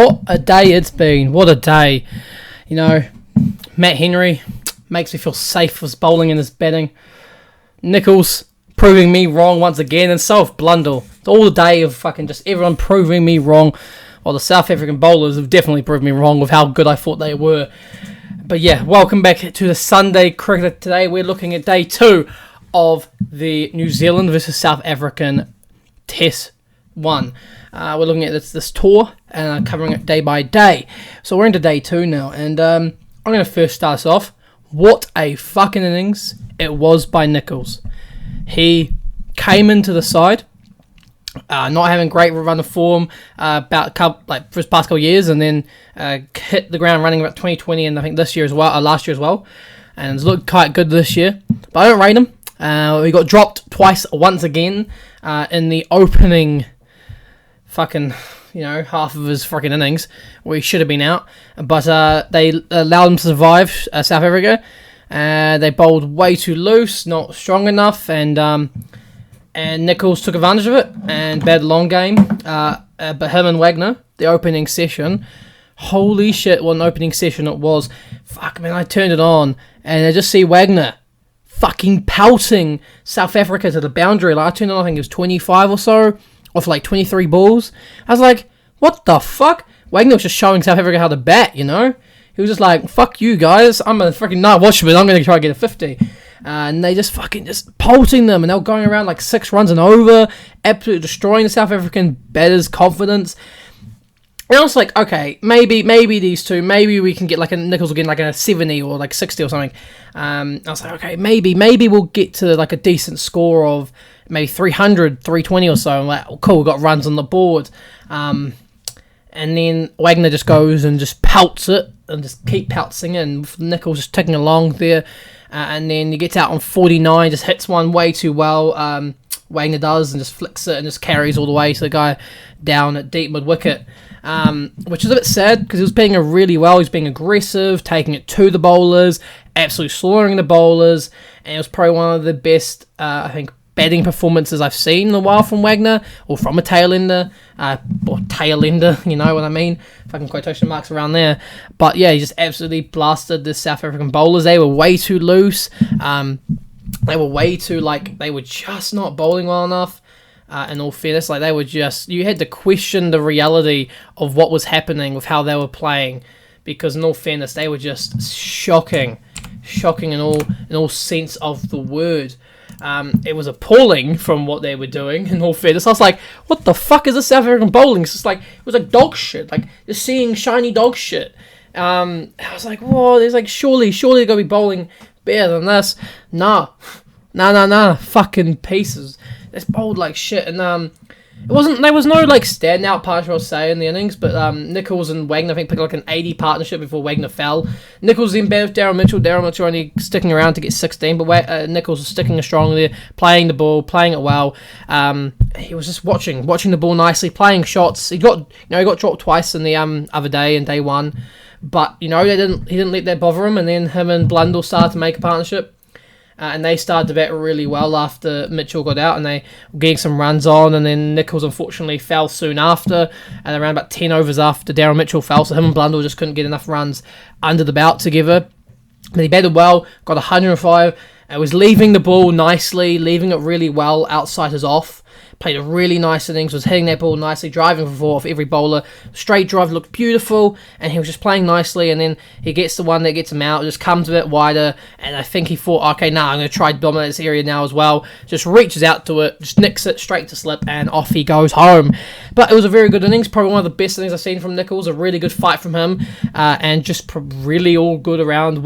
What a day it's been. What a day. You know, Matt Henry makes me feel safe with bowling and his batting. Nicholls proving me wrong once again, and so have Blundell. It's all the day of fucking just everyone proving me wrong. While the South African bowlers have definitely proved me wrong with how good I thought they were. But yeah, welcome back to the Sunday cricket. Today we're looking at day 2 of the New Zealand versus South African Test 1. We're looking at this tour and covering it day by day. So we're into day 2 now, and I'm going to first start us off. What a fucking innings it was by Nicholls. He came into the side, not having great run of form for his past couple of years, and then hit the ground running about 2020 and I think last year as well, and it's looked quite good this year. But I don't rate him. He got dropped once again in the opening fucking, half of his freaking innings where he should have been out. But they allowed him to survive, South Africa. They bowled way too loose, not strong enough, and Nicholls took advantage of it and batted long game. But him and Wagner, the opening session, holy shit, what an opening session it was. Fuck, man, I turned it on and I just see Wagner fucking pelting South Africa to the boundary. Like, I turned it on, I think it was 25 or so, off like 23 balls. I was like, what the fuck? Wagner was just showing South Africa how to bat, He was just like, fuck you guys, I'm a freaking night watchman, I'm going to try to get a 50. And they just pelting them, and they were going around like 6 runs and over, absolutely destroying the South African batters' confidence. And I was like, okay, maybe these two, maybe we can get like a Nicholls will get like a 70 or like 60 or something. I was like, okay, maybe we'll get to like a decent score of maybe 300, 320 or so. I'm like, oh, cool, we got runs on the board. And then Wagner just goes and just pelts it and just keep pelting it, and Nicholls just ticking along there. And then he gets out on 49, just hits one way too well. Wagner does, and just flicks it and just carries all the way to the guy down at deep mid-wicket. Which is a bit sad because he was playing it really well. He was being aggressive, taking it to the bowlers, absolutely slaughtering the bowlers, and it was probably one of the best, I think, batting performances I've seen in a while from Wagner, or from a tail-ender, you know what I mean? Fucking quotation marks around there. But yeah, he just absolutely blasted the South African bowlers. They were way too loose. They were way too, they were just not bowling well enough. In all fairness, they were just, you had to question the reality of what was happening with how they were playing, because in all fairness, they were just shocking in all sense of the word. It was appalling from what they were doing, in all fairness. I was like, what the fuck is this South African bowling? It's just it was like dog shit, just seeing shiny dog shit. I was like, whoa, there's surely they're gonna be bowling better than this. Nah, fucking pieces. It's bowled like shit, and there was no standout partnership, I'll say, in the innings, but Nicholls and Wagner, I think, picked an 80 partnership before Wagner fell. Nicholls then batted with Darryl Mitchell only sticking around to get 16, but Nicholls was sticking strong there, playing the ball, playing it well. He was just watching the ball nicely, playing shots. He got dropped twice in the other day, in day 1, but he didn't let that bother him, and then him and Blundell started to make a partnership. And they started to bat really well after Mitchell got out, and they were getting some runs on, and then Nicholls unfortunately fell soon after, and around about 10 overs after Darryl Mitchell fell, so him and Blundell just couldn't get enough runs under the belt together. But he batted well, got 105, and was leaving the ball nicely, leaving it really well outside his off. Played a really nice innings, was hitting that ball nicely, driving for 4 off every bowler. Straight drive looked beautiful, and he was just playing nicely, and then he gets the one that gets him out, just comes a bit wider, and I think he thought, okay, I'm going to try to dominate this area now as well. Just reaches out to it, just nicks it straight to slip, and off he goes home. But it was a very good innings, probably one of the best innings I've seen from Nicholls, a really good fight from him, and just really all good around,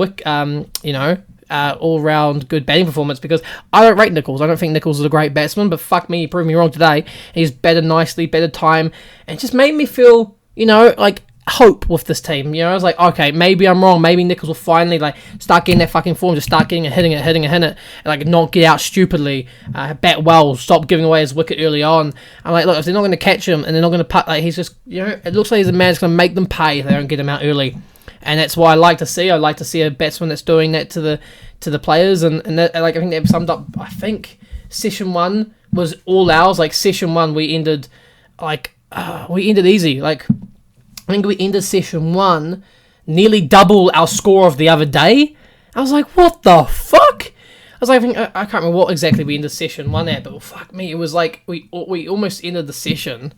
all-round good batting performance, because I don't rate Nicholls. I don't think Nicholls is a great batsman, but fuck me, he proved me wrong today. He's batted nicely, batted time, and it just made me feel, hope with this team. I was like, okay, maybe I'm wrong. Maybe Nicholls will finally start getting that fucking form, just start getting it, hitting it, and not get out stupidly, bat well, stop giving away his wicket early on. I'm like, look, if they're not going to catch him and they're not going to putt, he's just, it looks like he's a man that's going to make them pay if they don't get him out early. And that's what I like to see. I like to see a batsman that's doing that to the players, and that, I think they've summed up. I think session 1 was all ours. Session 1 we ended easy. I think we ended session 1 nearly double our score of the other day. I was like, what the fuck? I was like, I can't remember what exactly we ended session 1 at, but fuck me, it was like we almost ended the session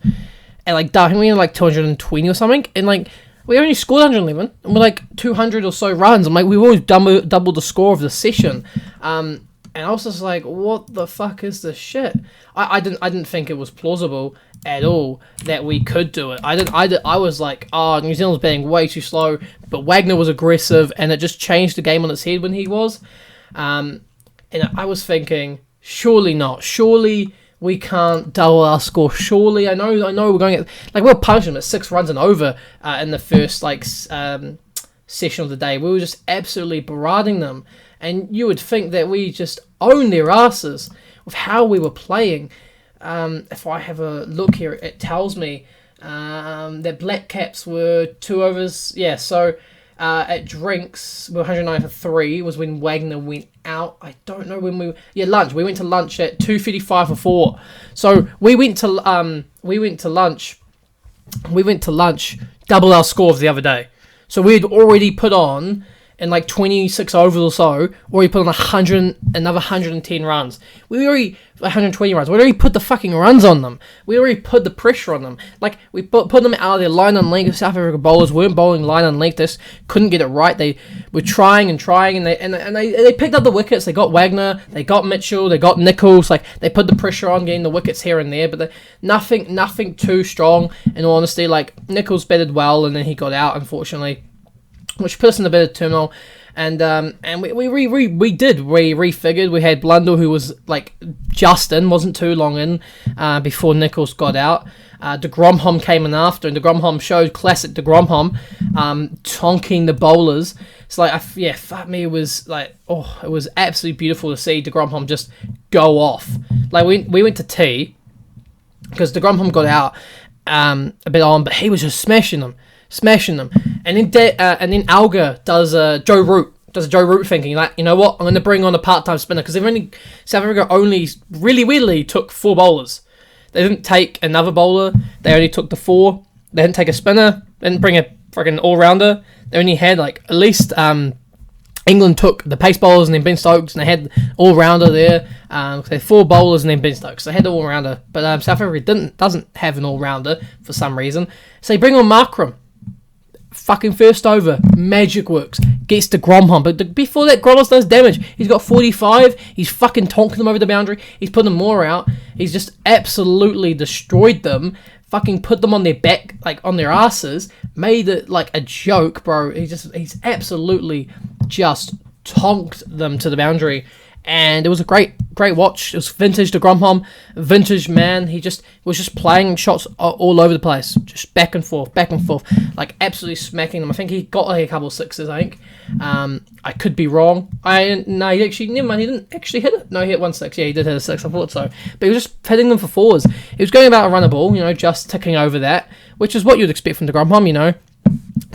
at like, I think we ended like 220 or something, and like we only scored 111, and we're like 200 or so runs. I'm like, we've always doubled the score of the session, and I was just like, what the fuck is this shit? I didn't think it was plausible at all that we could do it. I was like, oh, New Zealand's batting way too slow, but Wagner was aggressive, and it just changed the game on its head when he was. And I was thinking, surely not. Surely we can't double our score. Surely, I know we're going at, like, we'll punish them at 6 runs and over in the first session of the day. We were just absolutely berating them, and you would think that we just own their asses with how we were playing. If I have a look here, it tells me that Black Caps were 2 overs. Yeah, so at drinks, we were 109 for 3 was when Wagner went out. I don't know when lunch. We went to lunch at 2:55 for 4. So we went to lunch, double our scores the other day. So we'd already put on, in like 26 overs or so, already put on another 110 runs. 120 runs. We already put the fucking runs on them. We already put the pressure on them. Like, we put them out of their line and length. South Africa bowlers weren't bowling line and length. They just couldn't get it right. They were trying, and they picked up the wickets. They got Wagner, they got Mitchell, they got Nicholls. Like, they put the pressure on, getting the wickets here and there, but nothing too strong, in all honesty. Like, Nicholls batted well, and then he got out, unfortunately, which put us in a bit of turmoil. And we refigured. We had Blundell, who was like just in, wasn't too long in before Nicholls got out. Grandhomme came in after, and Grandhomme showed classic Grandhomme, tonking the bowlers. It's like, fuck me, it was like, it was absolutely beautiful to see Grandhomme just go off. Like, we went to tea because Grandhomme got out a bit on, but he was just smashing them. And then Alga does Joe Root thinking, like, you know what, I'm going to bring on a part-time spinner, because South Africa only really weirdly took 4 bowlers. They didn't take another bowler. They only took the 4. They didn't take a spinner. They didn't bring a freaking all-rounder. They only had, like, at least England took the pace bowlers and then Ben Stokes, and they had all-rounder there. They had 4 bowlers and then Ben Stokes. They had the all-rounder, but South Africa doesn't have an all-rounder for some reason. So they bring on Markram. Fucking first over, magic works, gets to Grandhomme, but before that, Grandhomme does damage. He's got 45, he's fucking tonking them over the boundary, he's putting them more out, he's just absolutely destroyed them, fucking put them on their back, like on their asses, made it like a joke, bro. He's absolutely just tonked them to the boundary. And it was a great watch. It was vintage to Grandhomme, vintage man. He was just playing shots all over the place, just back and forth, like absolutely smacking them. I think he got like a couple of sixes. I think. I could be wrong. Never mind. He didn't actually hit it. No, he hit 1 6. Yeah, he did hit a 6. I thought so. But he was just hitting them for 4s. He was going about a run a ball, just ticking over that, which is what you'd expect from the Grandhomme,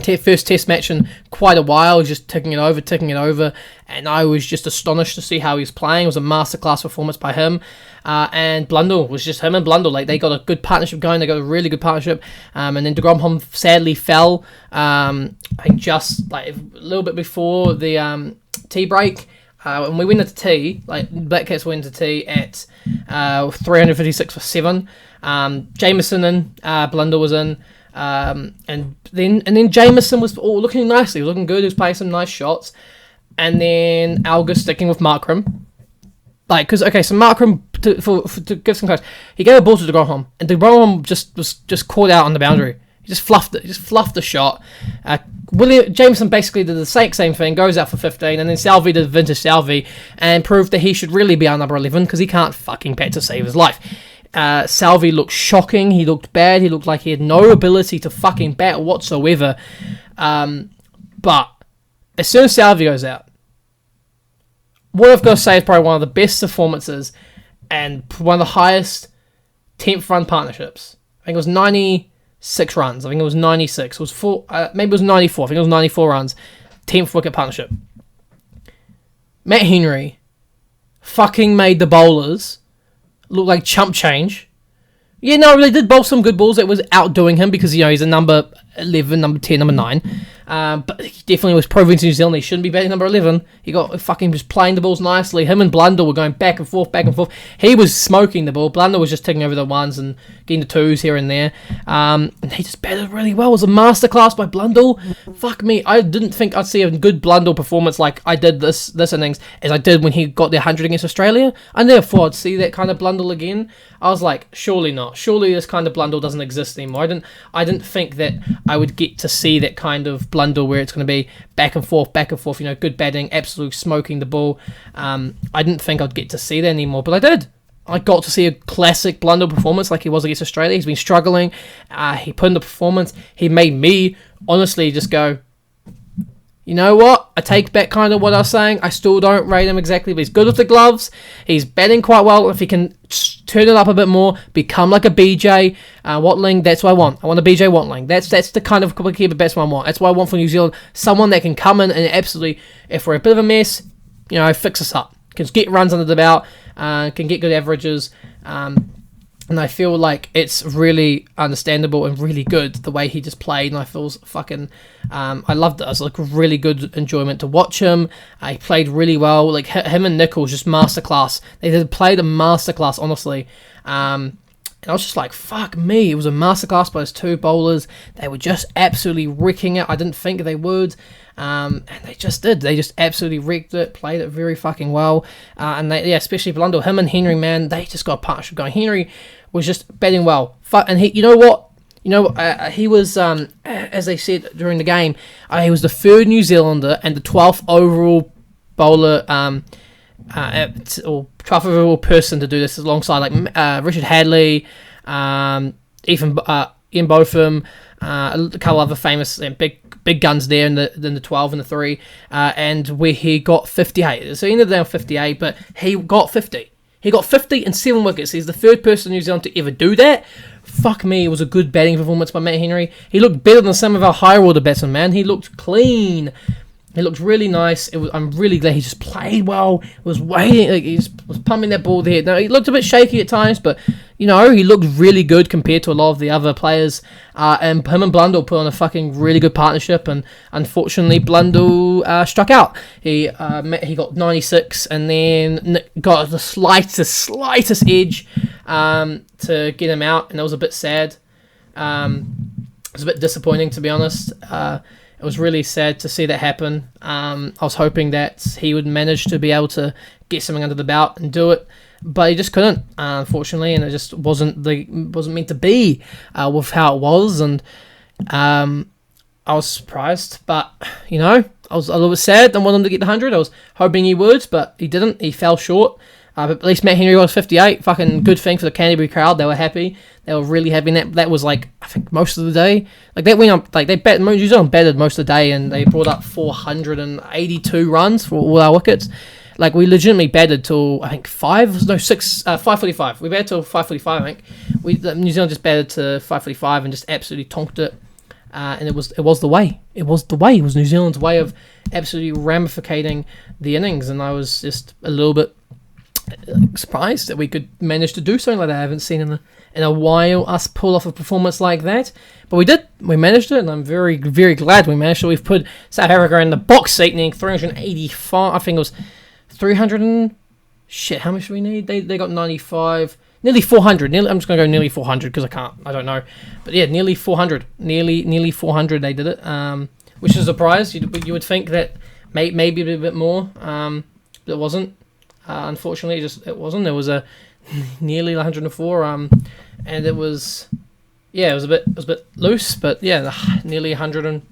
First test match in quite a while, just ticking it over, and I was just astonished to see how he was playing. It was a masterclass performance by him, and Blundell was just him and Blundell. Like, they got a good partnership going, they got a really good partnership, and then Grandhomme sadly fell, I think just like a little bit before the tea break. When we went into tea, like Black Cats went into tea at 356 for 7. Jameson in, Blundell was in. And then Jameson was looking nicely, he was looking good, he was playing some nice shots, and then Alga sticking with Markram, so Markram, to give some clarity, he gave a ball to the Grandhomme, and the Grandhomme was just caught out on the boundary. He just fluffed the shot. Jameson basically did the same thing, goes out for 15, and then Salvi did vintage Salvi and proved that he should really be our number 11, because he can't fucking bat to save his life. Salvi looked shocking, he looked bad, he looked like he had no ability to fucking bat whatsoever. But as soon as Salvi goes out, what I've got to say is probably one of the best performances and one of the highest 10th run partnerships. I think it was 96 runs. I think it was 96. It was 4. Maybe it was 94. I think it was 94 runs. 10th wicket partnership. Matt Henry fucking made the bowlers look like chump change. Yeah, no, they did bowl some good balls. It was outdoing him because, he's a number 11, number 10, number 9. But he definitely was proving to New Zealand he shouldn't be batting number 11. He got fucking just playing the balls nicely. Him and Blundell were going back and forth, back and forth. He was smoking the ball. Blundell was just taking over the ones and getting the twos here and there. And he just batted really well. It was a masterclass by Blundell. Fuck me. I didn't think I'd see a good Blundell performance like I did this innings as I did when he got their 100 against Australia. I never thought I'd see that kind of Blundell again. I was like, surely not. Surely this kind of Blundell doesn't exist anymore. I didn't think that I would get to see that kind of Blundell where it's going to be back and forth, good batting, absolutely smoking the ball. I didn't think I'd get to see that anymore, but I did. I got to see a classic Blundell performance like he was against Australia. He's been struggling. He put in the performance. He made me honestly just go, you know what? I take back kind of what I was saying. I still don't rate him exactly, but he's good with the gloves. He's batting quite well. If he can turn it up a bit more, become like a BJ Watling, that's what I want. I want a BJ Watling. That's the kind of keeper batsman I want. That's what I want for New Zealand. Someone that can come in and absolutely, if we're a bit of a mess, fix us up. Can get runs under the belt, can get good averages. And I feel like it's really understandable and really good the way he just played. And I feel fucking... I loved it. It was like a really good enjoyment to watch him. He played really well. Like him and Nicholls, just masterclass. They played a masterclass, honestly. And I was just like, fuck me. It was a masterclass by those two bowlers. They were just absolutely wrecking it. I didn't think they would. And they just did. They just absolutely wrecked it, played it very fucking well. And they, especially Blundell, him and Henry, man, they just got a partnership going. Henry was just batting well. And he, you know what? He was, as they said during the game, he was the 3rd New Zealander and the 12th overall bowler, or 12th overall person to do this alongside like Richard Hadley, Ian Botham, a couple other famous big guns there in the 12 and the 3, and where he got 58. So he ended down 58, but he got 50. He got 50 and 7 wickets. He's the 3rd person in New Zealand to ever do that. Fuck me, it was a good batting performance by Matt Henry. He looked better than some of our higher order batsmen, man. He looked clean. He looked really nice. I'm really glad he just played well. He was waiting, he just was pumping that ball there. Now, he looked a bit shaky at times, but he looked really good compared to a lot of the other players. And him and Blundell put on a fucking really good partnership. And unfortunately, Blundell struck out. He got 96 and then got the slightest edge to get him out, and that was a bit sad. It was a bit disappointing, to be honest. It was really sad to see that happen. I was hoping that he would manage to be able to get something under the belt and do it, but he just couldn't, unfortunately, and it just wasn't meant to be with how it was. And I was surprised, but I was a little bit sad. I wanted him to get the 100. I was hoping he would, but he didn't. He fell short. But at least Matt Henry was 58. Fucking good thing for the Canterbury crowd. They were happy. They were really happy. That was like, I think, most of the day. Like they went up, like New Zealand batted most of the day, and they brought up 482 runs for all our wickets. Like we legitimately batted till I think 5:45. We batted till 5:45. I think New Zealand just batted to 5:45 and just absolutely tonked it. And it was the way. It was New Zealand's way of absolutely ramificating the innings, and I was just a little bit surprised that we could manage to do something like that. I haven't seen in a while us pull off a performance like that, but we did. We managed it, and I'm very, very glad we managed it. We've put South Africa in the box seat, needing 385. I think it was 300 and shit. How much do we need? They got 95, nearly 400. I'm just gonna go nearly 400 because I don't know, but yeah, nearly 400. Nearly 400. They did it, which is a surprise. You would think that maybe a bit more, but it wasn't. Unfortunately, it wasn't. It was a nearly 104, and it was a bit loose, but yeah, nearly 100 and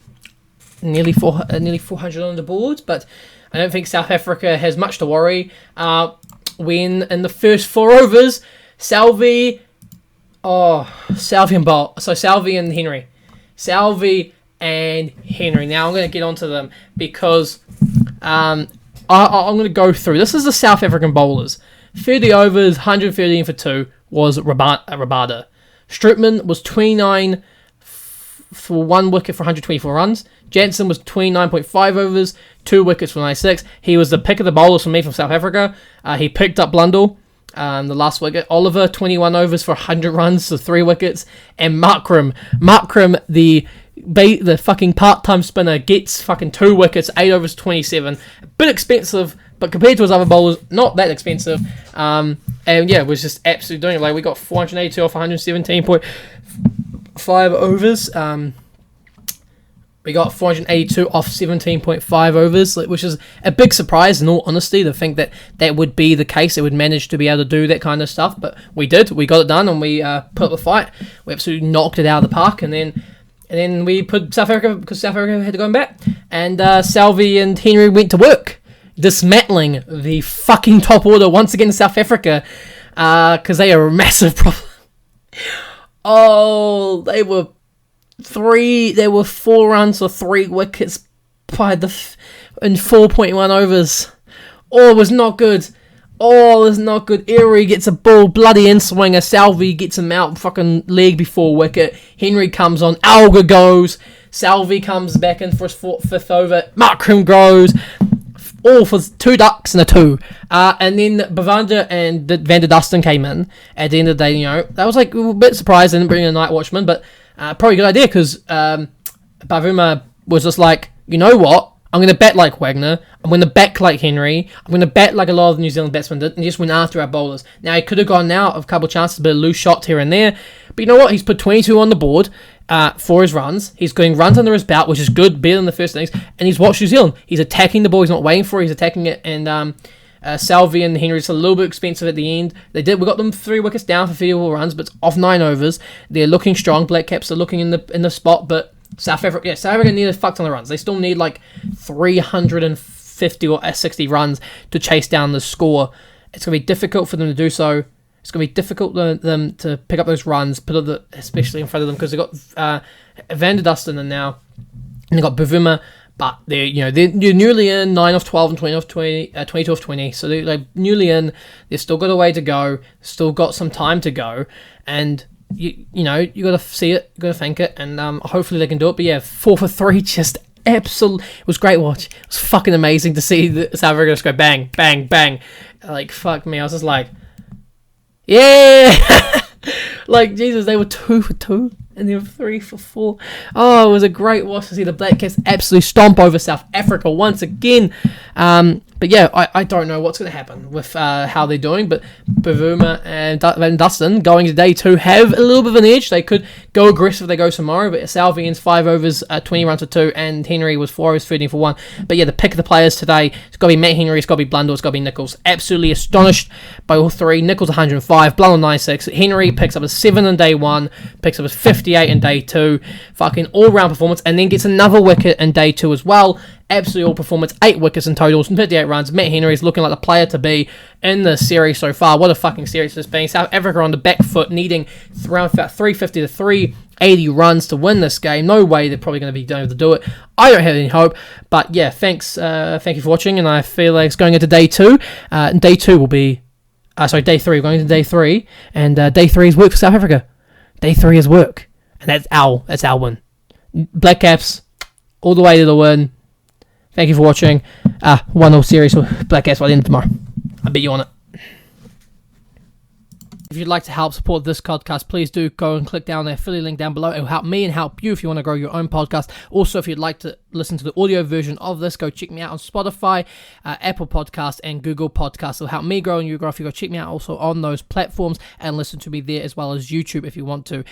nearly 400 on the board. But I don't think South Africa has much to worry. When in the first 4 overs, Salvi and Bolt. So Salvi and Henry. Now I'm going to get onto them because I'm going to go through. This is the South African bowlers. 30 overs, 113 for 2 was Rabada. Strootman was 29 for 1 wicket for 124 runs. Jansen was 29.5 overs, 2 wickets for 96. He was the pick of the bowlers for me from South Africa. He picked up Blundell. the last wicket. Oliver, 21 overs for 100 runs, so 3 wickets. And Markram, the fucking part-time spinner, gets fucking 2 wickets, 8 overs, 27. A bit expensive, but compared to his other bowlers, not that expensive. And yeah, was just absolutely doing it. Like, we got 482 off 117.5 overs. We got 482 off 17.5 overs, which is a big surprise, in all honesty, to think that that would be the case. It would manage to be able to do that kind of stuff, but we did. We got it done, and we put up a fight. We absolutely knocked it out of the park, and then we put South Africa, because South Africa had to go in back, and Salvi and Henry went to work, dismantling the fucking top order once again in South Africa, because they are a massive problem. Oh, they were 4 runs for 3 wickets by in 4.1 overs. Oh, it was not good. Erie gets a ball, bloody in-swinger. Salvi gets him out, fucking leg before wicket. Henry comes on, Alga goes. Salvi comes back in for his 5th over. Markram goes. All for 2 ducks and a 2. And then Bavander and Van der Dusten came in at the end of the day. You know, that was like a bit surprised. They didn't bring in a night watchman, but probably a good idea, because Bavuma was just like, you know what? I'm going to bat like Wagner. I'm going to bat like Henry. I'm going to bat like a lot of the New Zealand batsmen did, and just went after our bowlers. Now, he could have gone out of a couple of chances, a bit of loose shots here and there. But you know what? He's put 22 on the board for his runs. He's going runs under his belt, which is good, better than the first innings. And he's watched New Zealand. He's attacking the ball. He's not waiting for it. He's attacking it. And Salvi and Henry's a little bit expensive at the end. We got them 3 wickets down for field runs, but it's off 9 overs. They're looking strong. Black Caps are looking in the spot, but South Africa need a fuck ton of runs. They still need like 350 or 60 runs to chase down the score. It's going to be difficult for them to do so. It's going to be difficult for them to pick up those runs, especially in front of them, because they've got Van der Dusten in now, and they've got Bavuma, but they're newly in 9 off 12 and 20 off 20, 22 off 20, so they're like newly in. They've still got a way to go, still got some time to go, and you got to see it, you got to think it, and hopefully they can do it. But yeah, 4 for 3, just absolute. It was a great watch. It was fucking amazing to see the South Africa just go bang, bang, bang. Like, fuck me, I was just like, yeah. Like, Jesus, they were 2 for 2 and they were 3 for 4. Oh, it was a great watch to see the Black Caps absolutely stomp over South Africa once again. But yeah, I don't know what's going to happen with how they're doing, but Bavuma and Van Dusten going to day 2 have a little bit of an edge. They could go aggressive if they go tomorrow, but Salvi ends 5 overs, 20 runs for 2, and Henry was 4 overs, 13 for 1. But yeah, the pick of the players today, it's got to be Matt Henry, it's got to be Blundell, it's got to be Nicholls. Absolutely astonished by all 3. Nicholls 105, Blundell 96. Henry picks up a 7 in day 1, picks up a 58 in day 2. Fucking all-round performance, and then gets another wicket in day 2 as well. Absolutely all performance, 8 wickets in total, 58 runs. Matt Henry is looking like the player to be in the series so far. What a fucking series this been. South Africa on the back foot, needing around about 350 to 380 runs to win this game. No way they're probably going to be able to do it. I don't have any hope. But yeah, thanks. Thank you for watching, and I feel like it's going into day 2. Day 2 will be... day 3. We're going into day 3, and day 3 is work for South Africa. Day 3 is work, and that's our win. Black Caps, all the way to the win. Thank you for watching. 1-0 series for Black Caps by the end of tomorrow. I'll bet you on it. If you'd like to help support this podcast, please do go and click down the affiliate link down below. It will help me and help you if you want to grow your own podcast. Also, if you'd like to listen to the audio version of this, go check me out on Spotify, Apple Podcasts, and Google Podcasts. It'll help me grow and you grow if you go check me out also on those platforms and listen to me there, as well as YouTube if you want to.